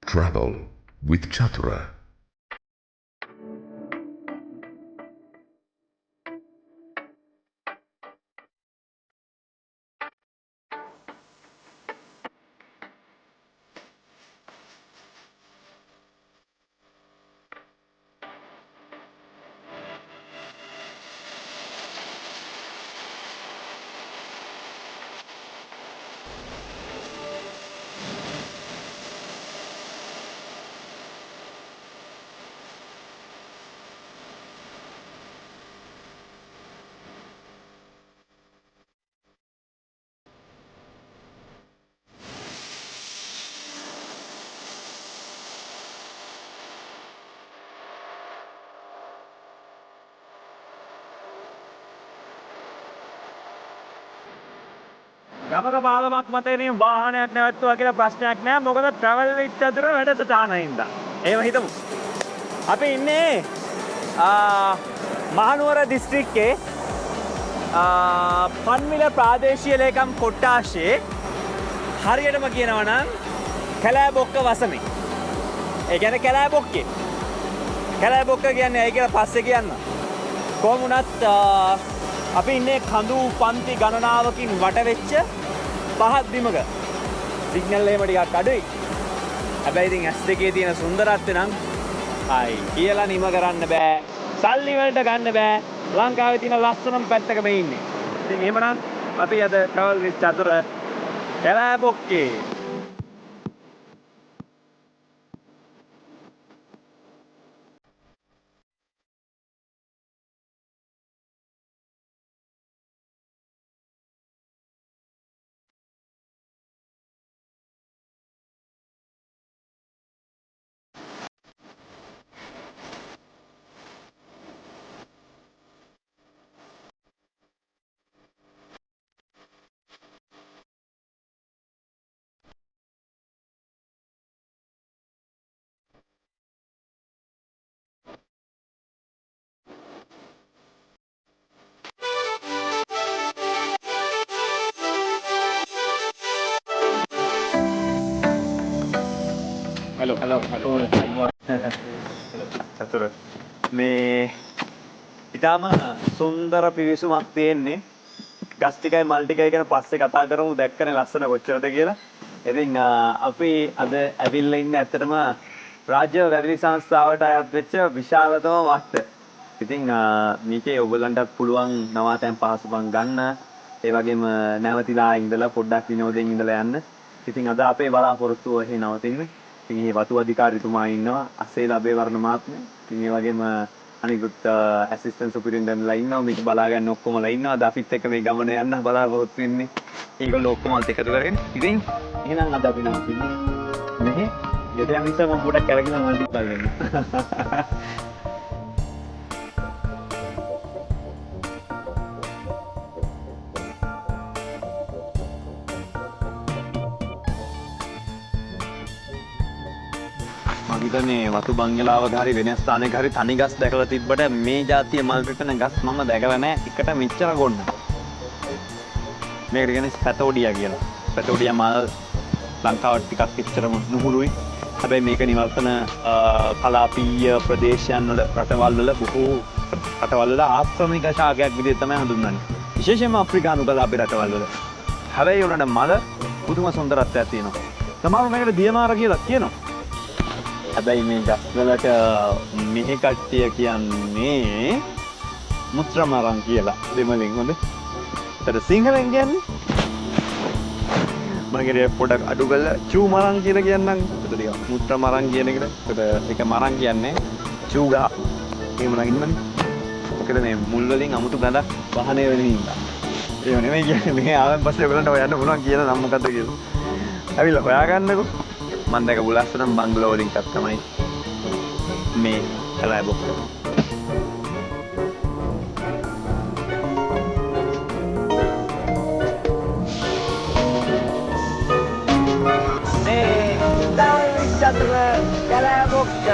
Travel with Chatura. ගමක පාලමක් මත එනින් වාහනයක් නැවැත්තුවා කියලා ප්‍රශ්නයක් නැහැ. මොකද travel with චතුර වැඩසටහන හින්දා. එහෙම හිතමු. අපි ඉන්නේ මහනුවර දිස්ත්‍රික්කයේ පන්විල ප්‍රාදේශීය ලේකම් කොට්ටාශයේ හරියටම කියනවා නම් කැලෑබොක්ක වසමේ. ඒ කියන්නේ කැලෑබොක්කේ. කැලෑබොක්ක කියන්නේ ඇයි කියලා පස්සේ කියන්න. කොහොම වුණත් අපි ඉන්නේ කඳු පන්ති ගණනාවකින් වට වෙච්ච පහත් බිමක. සිග්නල් එහෙම ටිකක් අඩුයි. හැබැයි ඉතින් S2 තියෙන සුන්දරත්වය නම් කියලා නිම කරන්න බෑ. සල්ලි වලට ගන්න බෑ. ලංකාවේ තියෙන ලස්සනම පැත්තක මේ ඉන්නේ. ඉතින් එහෙමනම් අපි අද travel with චතුර කැලෑබොක්කේ hello චතුර මේ ඊටාම සුන්දර පිවිසුමක් තියෙන්නේ. ගස් ටිකයි මල් ටිකයි ගැන පස්සේ කතා කරමු. දැක්කනේ ලස්සන කොච්චරද කියලා. ඉතින් අපි අද ඇවිල්ලා ඉන්නේ ඇත්තටම රාජ්‍ය වැරදි සංස්ථාවට අයත් වෙච්ච විශාලතම වත්ත. ඉතින් මේකේ ඔයගලන්ටත් පුළුවන් නවාතැන් පහසුකම් ගන්න. ඒ වගේම නැවතිලා ඉඳලා පොඩ්ඩක් විනෝදයෙන් ඉඳලා යන්න. ඉතින් අද අපේ බලාපොරොත්තුව එහි නවතින්නේ. ඉතින් මේ වතු අධිකාරීතුමා ඉන්නවා අසේල අබේවර්ණ මහත්මයා. ඉතින් මේ වගේම අනිකුත් ඇසිස්ටන්ට් සුපිරින්ටෙන්ඩන්ට්ලා ඉන්නවා. මේක බලා ගන්න ඔක්කොමලා ඉන්නවා. අද අපිත් එක්ක මේ ගමන යන්න බලාපොරොත්තු වෙන්නේ. ඒගොල්ලෝ ඔක්කොමත් එකතු කරගෙන. ඉතින් එහෙනම් අද අපි නවතින්නේ මෙහෙ. ඊට යන නිසා මම පොඩක් කරගෙන මල්ටි බලන්න. මේ වතු බංගලාවක හරි වෙන ස්ථානයක හරි තනි ගස් දැකලා තිබ්බට මේ જાතිය මල් පිපෙන ගස් මම දැකලා නැහැ. එකට මෙච්චර ගොන්න. මේකට කියන්නේ පැතෝඩියා කියලා. පැතෝඩියා මල් ලංකාවට ටිකක් එච්චරම නුහුරුයි. හැබැයි මේක නිවර්තන කලාපීය ප්‍රදේශයන් වල රටවල් වල බොහෝ රටවල් වල ආක්‍රමණික ශාකයක් විදිහට තමයි හඳුන්වන්නේ. විශේෂයෙන්ම අප්‍රිකානු කලාපී රටවල් වල. හැබැයි උනට මල පුදුම සුන්දරත්වයක් තියෙනවා. සමහරව මේකට දියමාර කියලා කියනවා. හැබැයි මේ ගස්වලට මෙහි කට්ටිය කියන්නේ මුත්‍රාමරං කියලා දෙමළෙන් හොඳ. ඒතර සිංහලෙන් කියන්නේ මගේ පොඩක් අඩු කරලා චූ මරං කියලා කියන්නම්. ඒතර ටික මුත්‍රාමරං කියන එකට. ඒතර ඒක මරං කියන්නේ චූ ගහ. එහෙම නගින්නනේ. ඒකද මේ මුල් වලින් අමුතු ගඳක් වහනේ වෙන හින්දා. ඒව නෙමෙයි කියන්නේ මේ ආවන් පස්සේ ඔයගලන්ට හොයන්න පුළුවන් කියන නම් මොකද්ද කියලා. ඇවිල්ලා හොයාගන්නකෝ. මම දැක බුලස්සනම් බංගලෝ වලින් එකක් තමයි මේ කැලෑබොක්ක. මේ චතුර කැලෑබොක්ක.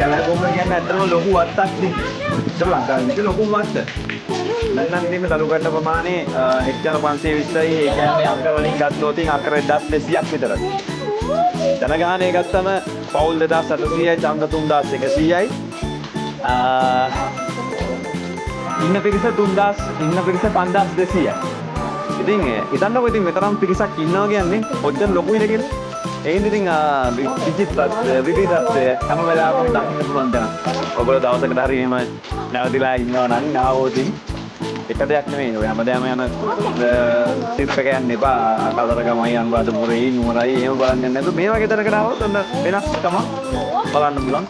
කැලෑබොම්ම කියන්නේ ඇත්තටම ලොකු වත්තක් නේ. ඒක ලංකාවේ ලොකුම වත්ත. දැන් නම් දළු ගන්න ප්‍රමාණය හෙක්ටාර 520යි. ඒ කියන්නේ අක්කර වලින් ගත්තොත් අක්කර 1200ක් විතරයි. ජනගහනය ගත්තම පවුල් 2800යි, ඡන්ද 3100යි. ඉන්න පිරිස 3000, ඉන්න පිරිස 5200යි. ඉතින් හිතන්නකෝ ඉතින් මෙතරම් පිරිසක් ඉන්නවා කියන්නේ ඔච්චර ලොකුයිද කියලා. ඒ හින්දා ඉතින් විවිධත්වය හැම වෙලාවකම දකින්න පුළුවන් දැන. ඔයගොල්ලෝ දවසකට හරි එහෙම නැවතිලා ඉන්නවා නම් ආවෝතින් එක දෙයක් නෙමෙයි. ඔය හැමදාම යන ට්‍රිප් එක යන්න එපා. කතරගමයි අනුරාධපුරේ නුවරයි එහෙම බලන්න යන්න නැතුව මේ වගේ තැනකට ආවොත් ඔන්න වෙනස්කම බලන්න පුළුවන්.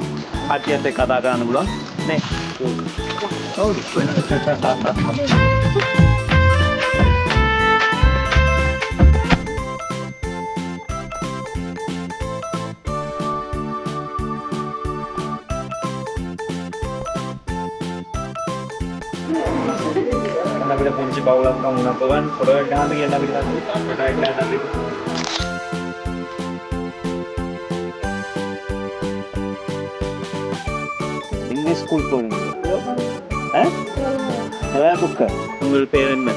කට්ටියත් එක්ක කතා කරන්න පුළුවන් නේ. ඔව්. අපිට පුංචි බවුලක් වුණා පොවන් පොඩක් ගහන්න කියන අපිට පොඩක් ගන්න අපි ඉංග්‍රීසි ස්කූල් තෝරන ඈ නෑ බුක් උඹල් පේරෙන්න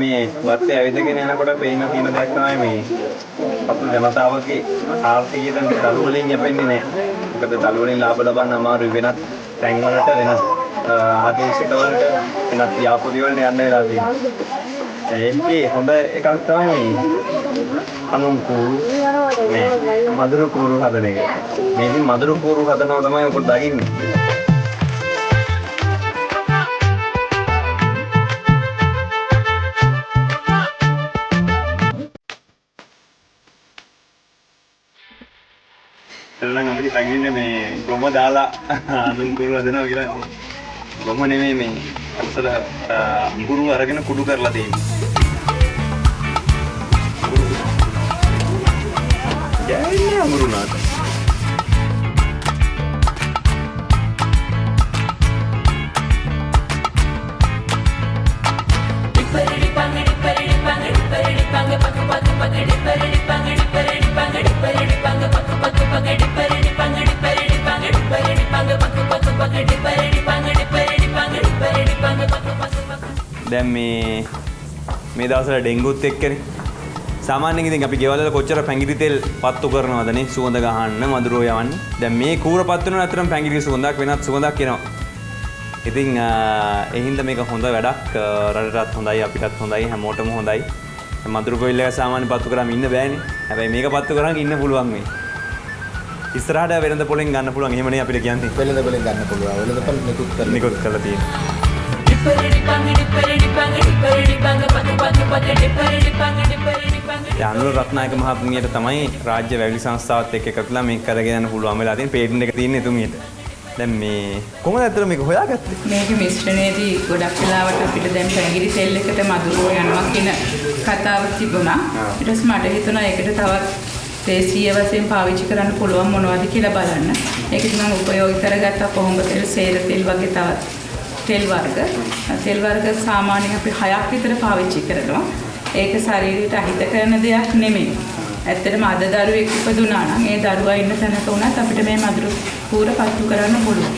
මේ වත්තේ ඇවිදගෙන යනකොට පේන තියෙන දෙයක් තමයි මේ අපේ ජනතාවගේ ආර්ථිකය දැන් දළු වලින් යැපෙන්නේ නැහැ. මොකද දළු වලින් ලාභ ලබන්න අමාරුයි වෙනත් තැන් වලට වෙනස් ආදේශක වලට වෙනත් ව්‍යාපෘති වලට යන්න වෙලා තියෙනවා. ඒකේ හොඳ එකක් තමයි මේ අනුන් කූරු මේ මధుර කූරු හදන එක. මේ ඉතින් මధుර කූරු හදනවා තමයි ඔක දකින්නේ. එතන අපිට සංගින්නේ මේ ගොම දාලා අඳුන් කුරු හදනවා කියලා. ගොම නෙමෙයි මේ අසල අඟුරු අරගෙන කුඩු කරලා තියෙන්නේ. යන්නේ අඟුරු නාක. දැන් මේ දවස්වල ඩෙන්ගුත් එක්කනේ සාමාන්‍යයෙන් ඉතින් අපි ගෙවල් වල කොච්චර පැංගිරි තෙල් පත්තු කරනවදනේ සුවඳ ගහන්න මధుරෝ යවන්න. දැන් මේ කූර පත්තු වෙනවා අතරම පැංගිරි සුවඳක් වෙනත් සුවඳක් එනවා. ඉතින් ඒ හින්දා මේක හොඳ වැඩක් රටටත් හොඳයි අපිටත් හොඳයි හැමෝටම හොඳයි. මధుර කොයිල් එක සාමාන්‍ය පත්තු කරාම ඉන්න බෑනේ. හැබැයි මේක පත්තු කරාම ඉන්න පුළුවන් මේ. ඉස්සරහට වෙළඳ පොලෙන් ගන්න පුළුවන්. එහෙමනේ අපිට කියන්නේ. වෙළඳ පොලෙන් ගන්න පුළුවන්. වෙළඳ පොල් නිකුත් කරලා තියෙනවා. අනුර රත්නායක මහත්මියට තමයි රාජ්‍ය වැවිලි සංස්ථාවත් එක්ක එකතුලා මේක කරගෙන යන්න පුළුවන් වෙලා තියෙන පේටන්ට් එක තියෙන එතුමියට. දැන් මේ කොහොමද අතට මේක හොයාගත්තේ? මේක මිශ්‍රණයේදී ගොඩක් වෙලාවට අපිට දැන් පැංගිරි තෙල් එකට මధుරෝ යනවා කියන කතාවක් තිබුණා. ඊට පස්සේ මට හිතුණා ඒකට තවත් දේශීය වශයෙන් පාවිච්චි කරන්න පුළුවන් මොනවද කියලා බලන්න. ඒකත් මම උපයෝගී කරගත්තා කොහොඹ තෙල්, සේර තෙල් වගේ තවත් තෙල් වර්ග සාමාන්‍යයෙන් අපි 6ක් විතර පාවිච්චි කරනවා. ඒක ශරීරයට අහිත කරන දෙයක් නෙමෙයි. ඇත්තටම අද දරුවෙක් ඉපදුනා නම් ඒ දරුවා ඉන්න තැනක වුණත් අපිට මේ මధుර කූර පත්තු කරන්න පුළුවන්.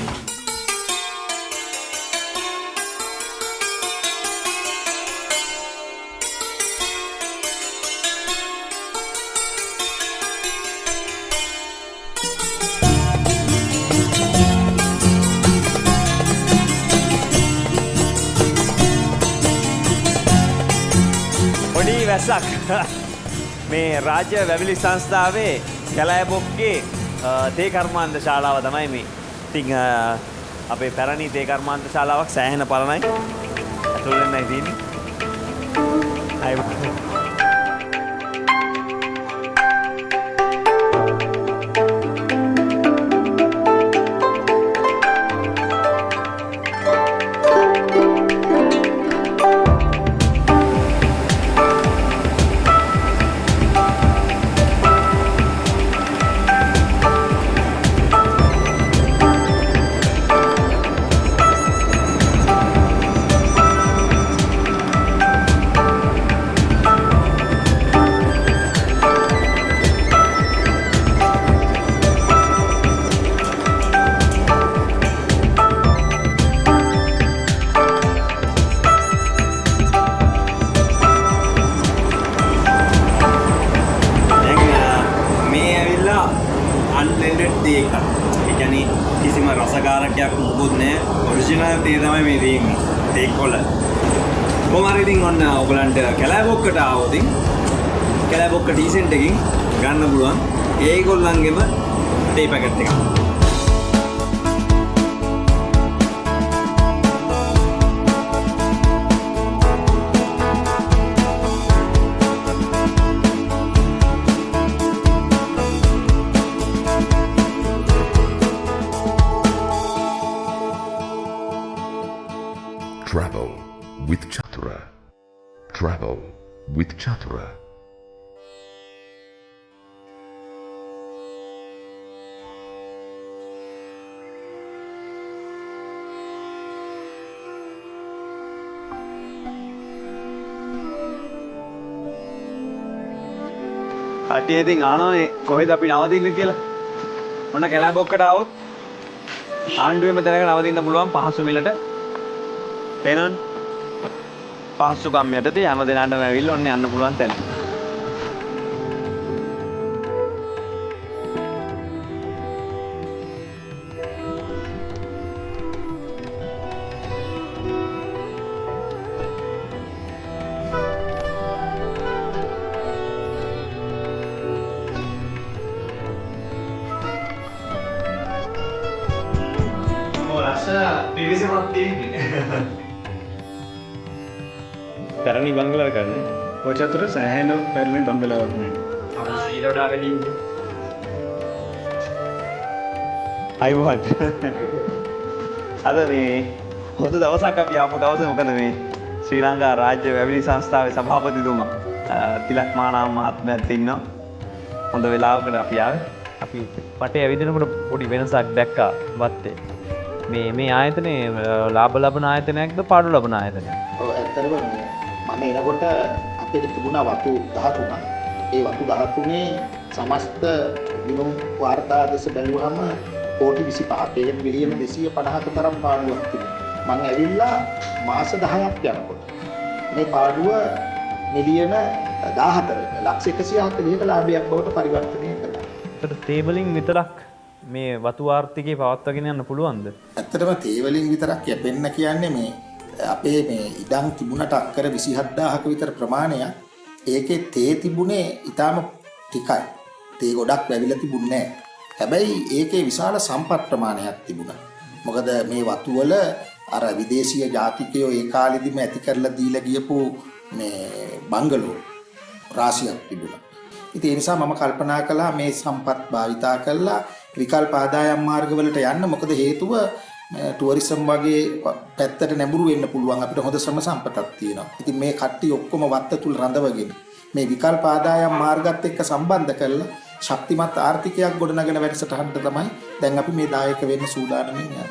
මේ රාජ්‍ය වැවිලි සංස්ථාවේ කැලෑබොක්ගේ තේ කර්මාන්ත ශාලාව තමයි මේ. ඉතින් අපේ පැරණි තේ කර්මාන්ත ශාලාවක් සෑහෙන පරණයි. ඇතුළේ නැයි තියෙන්නේ. අන්බ්ලෙන්ඩඩ් තේ එකක්. ඒ කියන්නේ කිසිම රසකාරකයක් මොකුත් නැහැ. ඔරිජිනල් තේ තමයි මේ තියෙන්නේ. තේ කොළ. කොහොම හරි ඉතින් ඔන්න ඔයගලන්ට කැලෑබොක්කට ආවොත් කැලෑබොක්ක ඩීසෙන්ට් එකකින් ගන්න පුළුවන්. ඒගොල්ලන්ගෙම තේ පැකට් එකක්. Travel with Chatura. Travel with Chatura. කට්ටිය ඉතින් ආනෝනේ කොහෙද අපි නවතින්නේ කියලා. ඔන්න කැලෑබොක්කට ආවොත් ආණ්ඩුවෙම දැනගෙන නවතින්න පුළුවන් පහසු මිලට. පේනවනේ. පහසුකම් යටතේ හැම දෙනාටම ඇවිල්ලා ඔන්න යන්න පුළුවන් තැන. පිවිසමක් තියෙන්නේ. පැරණි බංගලාව කරන්නේ. ඔය චතුර සෑහෙන පැරණි බංගලාවක් නේ. අපි ඊළඟට ආගෙන ඉන්නේ. අයිබෝන්. අද මේ හොඳ දවසක් අපි ආපු දවසේ මොකද මේ ශ්‍රී ලංකා රාජ්‍ය වැවිලි සංස්ථාවේ සභාපතිතුමා තිලක් මානාම් මහත්මයාත් ඉන්නවා. හොඳ වෙලාවකට අපි ආවේ. අපි වටේ ඇවිදිනකොට පොඩි වෙනසක් දැක්කා වත්තේ. මේ ආයතනේ ලාභ ලබන ආයතනයක්ද පාඩු ලබන ආයතනයක්? ඔව් ඇත්තටම මම එනකොට අපිට තිබුණා වතු 13ක්. ඒ වතු 13 සමස්ත දිනුම් වාර්තා දෙස බැලුවම කෝටි 25ක් ඒ මිලියන 250ක තරම් පාඩුවක් තිබුණා. මම ඇවිල්ලා මාස 10ක් යනකොට මේ පාඩුව මිලියන 14 ලක්ෂ 140ක ලාභයක් බවට පරිවර්තනය කළා. ඒකට තේ වලින් විතරක් මේ වතු ආර්ථිකේ පවත්වාගෙන යන්න පුළුවන්ද? ඇත්තටම තේ වලින් විතරක් යැපෙන්න කියන්නේ මේ අපේ මේ ඉඩම් තිබුණට අක්කර 27000ක විතර ප්‍රමාණයක්. ඒකේ තේ තිබුණේ ඊටාම ටිකයි. තේ ගොඩක් ලැබිලා තිබුණේ නැහැ. හැබැයි ඒකේ විශාල සම්පත් ප්‍රමාණයක් තිබුණා. මොකද මේ වතු වල අර විදේශීය ජාතිකයෝ ඒ කාලෙදිම ඇති කරලා දීලා ගියපු මේ බංගලෝ රාශියක් තිබුණා. ඉතින් ඒ නිසා මම කල්පනා කළා මේ සම්පත් භාවිතා කරලා විකල්ප ආදායම් මාර්ගවලට යන්න. මොකද හේතුව ටුවරිසම් වගේ පැත්තට නැඹුරු වෙන්න පුළුවන් අපිට හොඳ ශ්‍රම සම්පතක් තියෙනවා. ඉතින් මේ කට්ටිය ඔක්කොම වත්ත තුල රඳවගෙන මේ විකල්ප ආදායම් මාර්ගات එක්ක සම්බන්ධ කරලා ශක්තිමත් ආර්ථිකයක් ගොඩනගෙන වැඩසටහනට තමයි දැන් අපි මේ දායක වෙන්න සූදානම්ින් යන්නේ.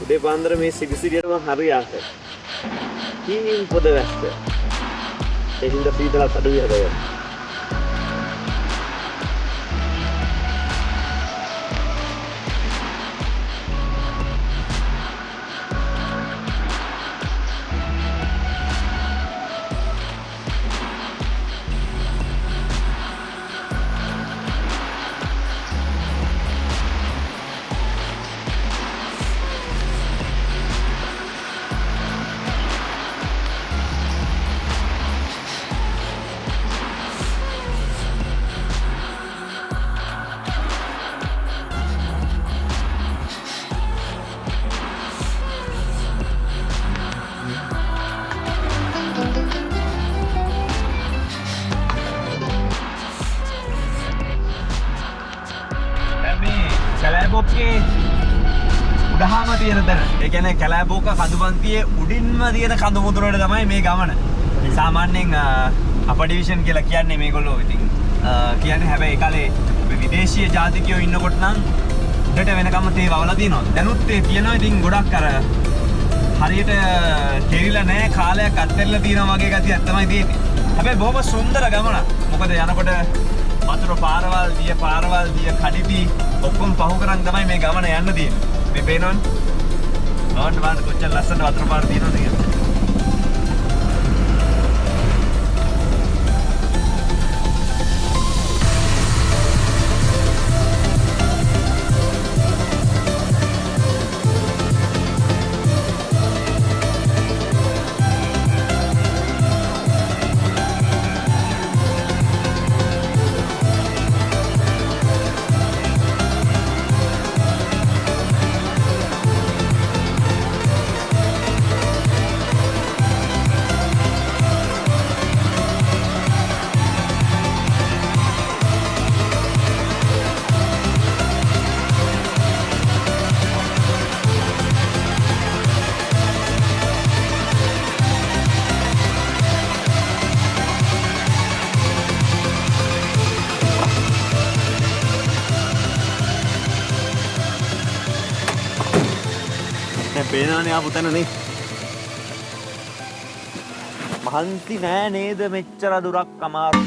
උදේ පාන්දර මේ සිරිසිරියටම හරියට කීමින් පොද වැස්ස. ඒ හින්දා සීතලත් අඩුයි හැබැයි. කැලෑපොක්කේ උඩහාම තියෙන තැන. ඒ කියන්නේ කැලෑපොක්ක කඳුපන්තියේ උඩින්ම තියෙන කඳු මුදුනට තමයි මේ ගමන. සාමාන්‍යයෙන් අප ඩිවිෂන් කියලා කියන්නේ මේගොල්ලෝ ඉතින් කියන්නේ හැබැයි ඒ කාලේ විදේශීය ජාතිකයෝ ඉන්නකොට නම් උඩට වෙනකම්ම තේ වවලා තියෙනවා. දැනුත් තේ තියෙනවා. ඉතින් ගොඩක් අර හරියට තේරිලා නැහැ කාලයක් අත්හැරලා තියෙනවා වගේ ගතියක් තමයි තියෙන්නේ. හැබැයි බොහොම සුන්දර ගමනක්. මොකද යනකොට වතුර පාරවල් දිය කඩිපි ඔක්කොම පහු කරන් තමයි මේ ගමන යන්න තියෙන්නේ. මේ පේනවනේ. බලන්න කොච්චර ලස්සන වතුර පාර තියෙනවද කියලා. පේනවනේ ආපු තැන නේ. මහන්සි නෑ නේද මෙච්චර දුරක් අමාරු.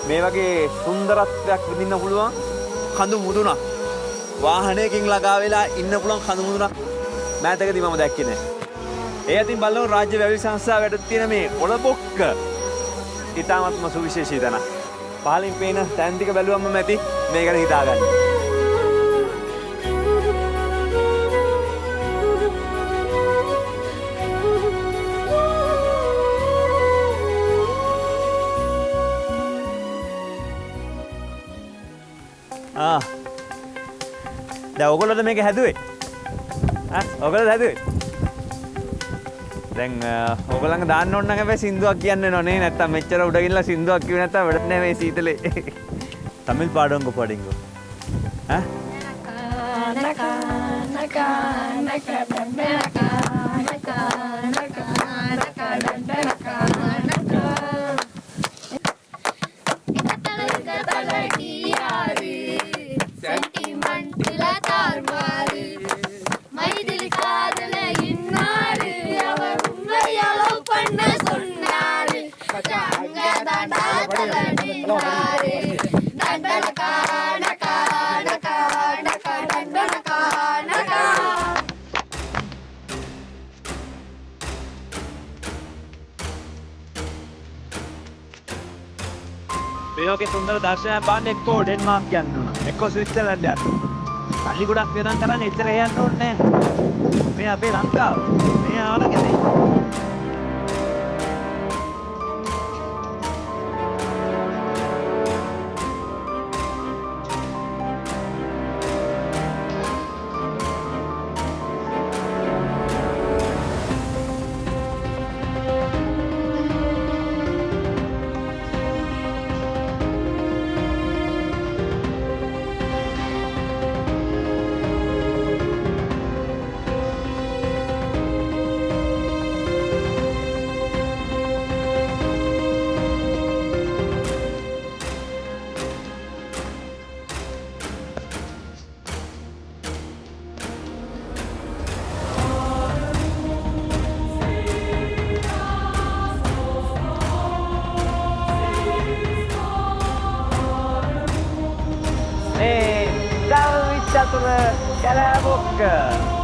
මේ වගේ සුන්දරත්වයක් විඳින්න පුළුවන් කඳු මුදුනක් වාහනයකින් ළඟා වෙලා ඉන්න පුළුවන් කඳු මුදුනක් මෑතකදී මම දැක්කේ නෑ. ඒ අතින් බලනකොට රාජ්‍ය වැවිලි සංස්ථාවට තියෙන මේ ඔලබොක්ක ඊටාත්ම සුවිශේෂී තැනක්. පහලින් පේන තැන් ටික බැලුවම ඇති මේක ගැන හිතාගන්න. දැන් ඔයගොල්ලෝද මේක හැදුවේ? ඔයගොල්ලෝද හැදුවේ? දැන් ඔයගොල්ලන්ගේ දාන්න ඕන නම් හැබැයි සින්දුවක් කියන්න වෙනව නේ. නැත්තම් මෙච්චර උඩ ගිහලා සින්දුවක් කිව්වේ නැත්තම් වැඩක් නෑ මේ සීතලේ. තමිල් පාඩංගෝ පාඩින්ගෝ. ලෝකේ සුන්දර දර්ශනයක් බලන්න එක්කෝ ඩෙන්මාර්ක් යන්න ඕන. එක්කෝ ස්විට්සර්ලන්ඩ් යන්න. අලි ගොඩක් වෙනන් කරන්නේ එච්චර යන්න ඕනේ නැහැ. මේ අපේ ලංකාව. මේ ආවලකදී. Salve Chatura Caraboca!